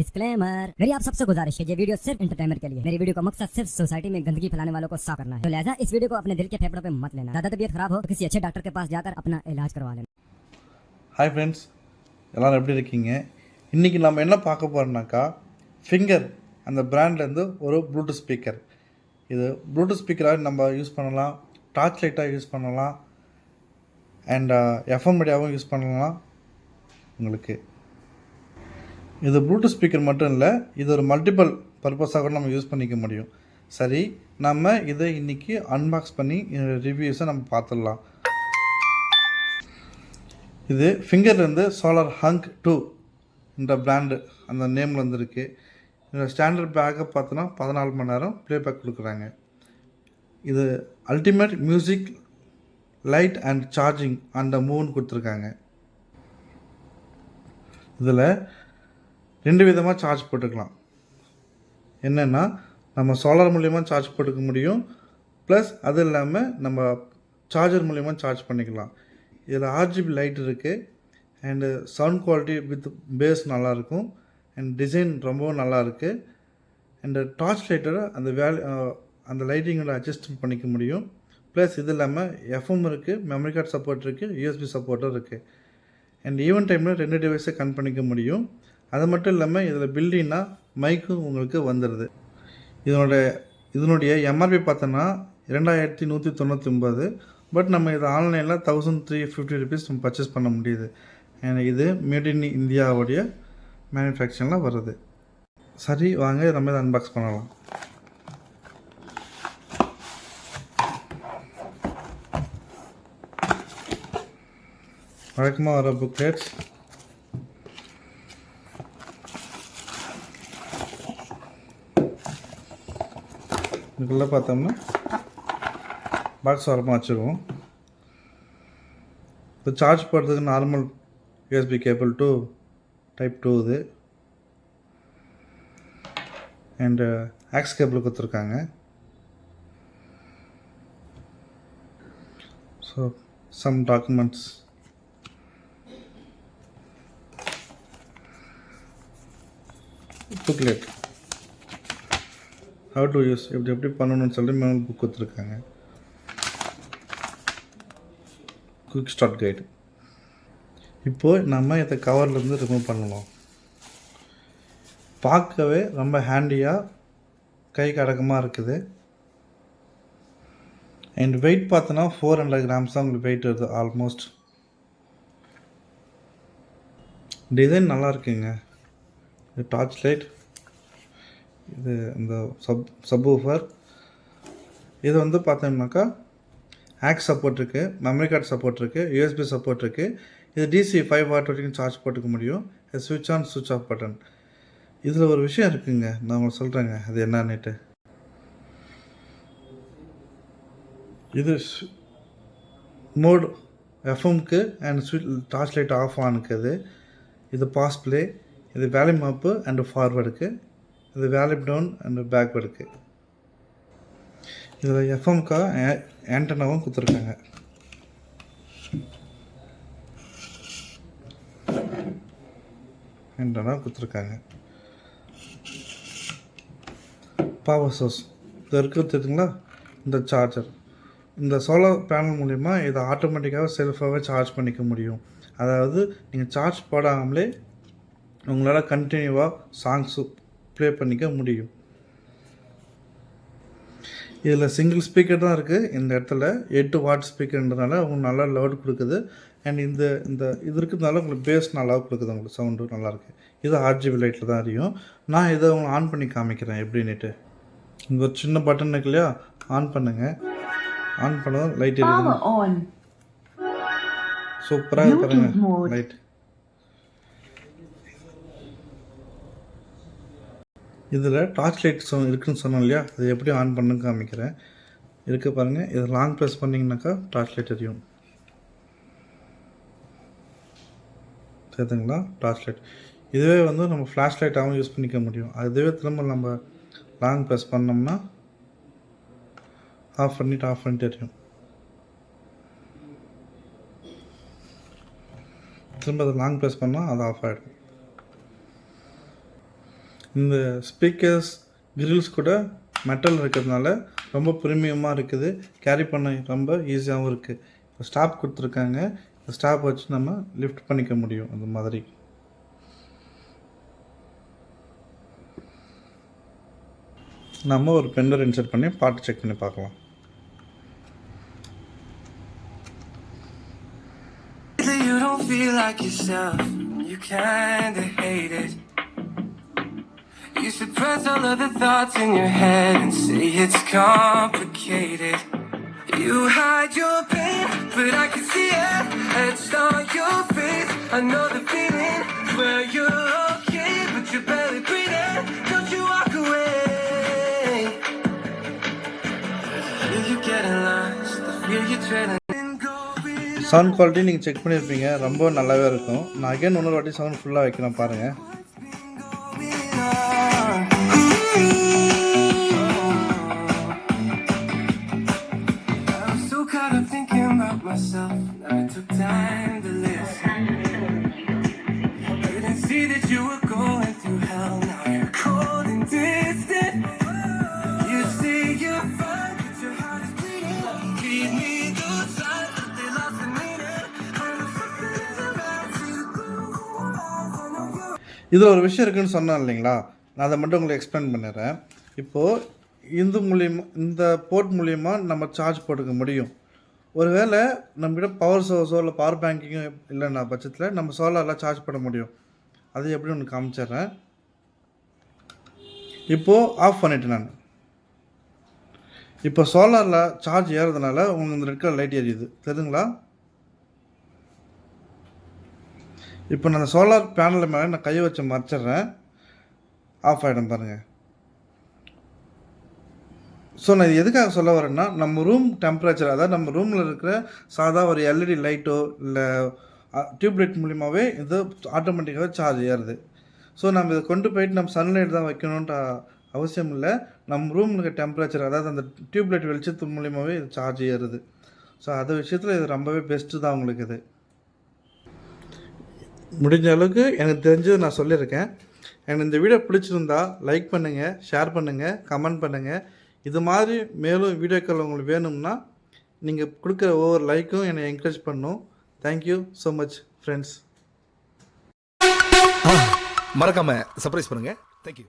Disclaimer, मेरी आप सबसे गुजारिश है, ये वीडियो सिर्फ एंटरटेनमेंट के लिए। मेरी वीडियो का मकसद सिर्फ सोसाइटी में गंदगी फैलाने वालों को साफ करना है, तो लिहाजा इस वीडियो को अपने दिल के फेफड़ों पे मत लेना। ज्यादा तबीयत खराब हो तो किसी अच्छे डॉक्टर के पास जाकर अपना इलाज करवा लेना। ஹாய் ஃப்ரெண்ட்ஸ், எல்லோரும் எப்படி இருக்கீங்க? இன்றைக்கி நம்ம என்ன பார்க்க போகிறோம்னாக்கா, ஃபிங்கர் அந்த பிராண்ட்லேருந்து ஒரு ப்ளூடூத் ஸ்பீக்கர். இது ப்ளூடூத் ஸ்பீக்கராக நம்ம யூஸ் பண்ணலாம், டார்ச் லைட்டாக யூஸ் பண்ணலாம், அண்ட் எஃப்எம் மீடியாவும் யூஸ் பண்ணலாம். உங்களுக்கு இது ப்ளூடூத் ஸ்பீக்கர் மட்டும் இல்லை, இது ஒரு மல்டிபிள் பர்பஸாக கூட நம்ம யூஸ் பண்ணிக்க முடியும். சரி, நம்ம இதை இன்றைக்கி அன்பாக்ஸ் பண்ணி ரிவ்யூஸை நம்ம பார்த்துடலாம். இது ஃபிங்கர்லேருந்து SolarHunk2 என்ற பிராண்டு அந்த நேமில் வந்துருக்கு. இதோட ஸ்டாண்டர்ட் பேக்கப் பார்த்தோன்னா 14 மணி நேரம் ப்ளேபேக் கொடுக்குறாங்க. இது ultimate music light and charging அந்த மூவ்னு கொடுத்துருக்காங்க. இதில் 2 விதமாக சார்ஜ் போட்டுக்கலாம். என்னென்னா, நம்ம சோலார் மூலிமா சார்ஜ் போட்டுக்க முடியும், ப்ளஸ் அது இல்லாமல் நம்ம சார்ஜர் மூலிமா சார்ஜ் பண்ணிக்கலாம். இதில் RGB லைட் இருக்குது, and sound quality with bass நல்லாயிருக்கும், அண்ட் டிசைன் ரொம்பவும் நல்லாயிருக்கு. அண்டு டார்ச் லைட்டோட அந்த லைட்டிங்கோட அட்ஜஸ்ட் பண்ணிக்க முடியும். ப்ளஸ் இது இல்லாமல் எஃப்எம் இருக்குது, மெமரி கார்டு சப்போர்ட் இருக்குது, USB சப்போர்ட்டும் இருக்குது. அண்ட் ஈவன் டைமில் 2 டிவைஸை கனெக்ட் பண்ணிக்க முடியும். அது மட்டும் இல்லாமல் இதில் பில்டின்னா மைக்கும் உங்களுக்கு வந்துடுது. இதனுடைய எம்ஆர்பி பார்த்தோன்னா 2199. பட் நம்ம இதை ஆன்லைனில் 1350 ருபீஸ் நம்ம பர்ச்சேஸ் பண்ண முடியுது. இது மேட் இன் இந்தியாவுடைய மேனுஃபேக்சரில் வருது. சரி, வாங்க நம்ம இதை அன்பாக்ஸ் பண்ணலாம். வழக்கமாக வர புக்லெட்ஸ், இதுக்குள்ளே பார்த்தோம்னா பாக்ஸ் வரமாக வச்சுருவோம். இப்போ சார்ஜ் போடுறதுக்கு normal USB cable to type 2 இது, அண்டு AUX கேபிள் கொடுத்துருக்காங்க. So some documents, booklet, how to use, எப்படி பண்ணணும்னு சொல்லி மேனுவல் புக் கொடுத்துருக்காங்க. Quick start guide. இப்போது நம்ம இதை கவர்லேருந்து ரிமூவ் பண்ணலாம். பார்க்கவே ரொம்ப ஹேண்டியாக கைக்கு அடக்கமாக இருக்குது. அண்ட் வெயிட் பார்த்தோன்னா 400 கிராம்ஸ் தான் உங்களுக்கு வெயிட் வருது ஆல்மோஸ்ட். டிசைன் நல்லா இருக்குங்க. இது டார்ச் லைட், இது இந்த சப்வூஃபர். இது வந்து பார்த்தோம்னாக்கா AUX சப்போர்ட் இருக்குது, மெமரி கார்டு சப்போர்ட் இருக்குது, USB சப்போர்ட் இருக்குது. இது DC 5 வாட் வரைக்கும் சார்ஜ் போட்டுக்க முடியும். இது ஸ்விட்ச் ஆன் ஸ்விட்ச் ஆஃப் பட்டன். இதில் ஒரு விஷயம் இருக்குங்க, நான் உங்களுக்கு சொல்கிறேங்க அது என்னன்னுட்டு. இது மோட் எஃப்எம்க்கு அண்ட் டார்ச் லைட் ஆஃப் ஆனுக்குது. இது பாஸ் ப்ளே, இது வேல்யூம் அப்பு அண்டு ஃபார்வர்டுக்கு, இது வேல்யூம் டவுன் அண்டு பேக்வேர்டுக்கு. இதில் எஃப்எம்க்காக ஆண்டனாவும் கொடுத்துருக்காங்க. பவர் சோர்ஸ் இது இருக்குது தெரியுங்களா, இந்த சார்ஜர். இந்த சோலார் பேனல் மூலிமா இதை ஆட்டோமேட்டிக்காக செல்ஃபாகவே சார்ஜ் பண்ணிக்க முடியும். அதாவது நீங்கள் சார்ஜ் போடாமலே உங்களால் கண்டினியூவாக சாங்ஸு ப்ளே பண்ணிக்க முடியும். இதில் சிங்கிள் ஸ்பீக்கர் தான் இருக்குது. இந்த இடத்துல 8 வாட் ஸ்பீக்கர்ன்றதுனால உங்களுக்கு நல்லா லவுட் கொடுக்குது. அண்ட் இந்த இது இருக்கிறதுனால உங்களுக்கு பேஸ் நல்லா கொடுக்குது, உங்களுக்கு சவுண்டு நல்லாயிருக்கு. இது RGB லைட்டில் தான் அறியும். நான் இதை உங்களுக்கு ஆன் பண்ணி காமிக்கிறேன் எப்படின்னுட்டு. இங்கே ஒரு சின்ன பட்டன் இருக்கு இல்லையா, ஆன் பண்ணுங்கள். ஆன் பண்ணதும் லைட் எரியுது. சூப்பராக பாருங்கள் லைட். இதில் டார்ச் லைட் இருக்குதுன்னு சொன்னோம் இல்லையா, அது எப்படி ஆன் பண்ணுன்னு காமிக்கிறேன். இருக்குது பாருங்கள், இதை லாங் ப்ரெஸ் பண்ணிங்கனாக்கா டார்ச் லைட் எரியும். சரிங்களா, டார்ச் லைட். இதுவே வந்து நம்ம ஃப்ளாஷ் லைட்டாகவும் யூஸ் பண்ணிக்க முடியும். அதுவே திரும்ப நம்ம லாங் ப்ரெஸ் பண்ணோம்னா ஆஃப் பண்ணிட்டு எரியும். திரும்ப அதை லாங் ப்ரெஸ் பண்ணால் அது ஆஃப் ஆகிடும். இந்த ஸ்பீக்கர்ஸ் கிரில்ஸ் கூட மெட்டல் இருக்கிறதுனால ரொம்ப ப்ரீமியமாக இருக்குது, கேரி பண்ண ரொம்ப ஈஸியாகவும் இருக்குது. இப்போ ஸ்டாப் கொடுத்துருக்காங்க, இந்த ஸ்டாப் வச்சு நம்ம லிஃப்ட் பண்ணிக்க முடியும். அந்த மாதிரி நம்ம ஒரு பெண்டர் இன்சர்ட் பண்ணி பாட்டு செக் பண்ணி பார்க்கலாம். You don't feel like yourself, you kinda hate it. You suppress all of the thoughts in your head and say it's complicated. You hide your pain, but I can see it etched on your face. I know the feeling where you're okay, but you're barely breathing. Don't you walk away. I feel you getting lost, I feel you trailing. Sound quality நீங்கள் check பண்ணியிருப்பீங்க, ரொம்ப நல்லாவே இருக்கும். நான் again இன்னொரு வாட்டி sound ஃபுல்லாக வைக்கிறேன் பாருங்கள். இதில் ஒரு விஷயம் இருக்குதுன்னு சொன்னேன் இல்லைங்களா, நான் அதை மட்டும் உங்களுக்கு எக்ஸ்பிளைன் பண்ணிடுறேன். இப்போது இந்த போர்ட் மூலிமா நம்ம சார்ஜ் போட்டுக்க முடியும். ஒருவேளை நம்மகிட்ட பவர் சோர்ஸோ இல்லை பவர் பேங்கிங்கோ இல்லைன்னா பட்சத்தில் நம்ம சோலாரில் சார்ஜ் பண்ண முடியும். அது எப்படி ஒன்று காமிச்சிட்றேன். இப்போது ஆஃப் பண்ணிவிட்டேன் நான். இப்போ சோலாரில் சார்ஜ் ஏறதுனால உங்களுக்கு இந்த ரெட் கலர் லைட் எரியுது, தெரியுங்களா? இப்போ நான் அந்த சோலார் பேனல் மேலே நான் கையை வச்சு மறைச்சிட்றேன், ஆஃப் ஆகிடும் பாருங்கள். ஸோ நான் இது எதுக்காக சொல்ல வரேன்னா, நம்ம ரூம் டெம்பரேச்சர், அதாவது நம்ம ரூமில் இருக்கிற சாதா ஒரு எல்இடி லைட்டோ இல்லை டியூப்லைட் மூலிமாவே இது ஆட்டோமேட்டிக்காகவே சார்ஜ் ஏறுது. ஸோ நம்ம இதை கொண்டு போயிட்டு நம்ம சன்லைட் தான் வைக்கணுன்ற அவசியம் இல்லை. நம்ம ரூமில் இருக்க டெம்பரேச்சர், அதாவது அந்த டியூப்லைட் வெளிச்சத்து மூலிமாவே இது சார்ஜ் ஏறுது. ஸோ அது விஷயத்தில் இது ரொம்பவே பெஸ்ட்டு தான் உங்களுக்கு. இது முடிஞ்ச அளவுக்கு எனக்கு தெரிஞ்சது நான் சொல்லியிருக்கேன். எனக்கு இந்த வீடியோ பிடிச்சிருந்தா லைக் பண்ணுங்கள், ஷேர் பண்ணுங்கள், கமெண்ட் பண்ணுங்கள். இது மாதிரி மேலும் வீடியோக்கள் உங்களுக்கு வேணும்னா நீங்கள் கொடுக்குற ஒவ்வொரு லைக்கும் என்னை என்கரேஜ் பண்ணும். Thank you so much friends. மறக்காமல் சர்ப்ரைஸ் பண்ணுங்கள். தேங்க்யூ.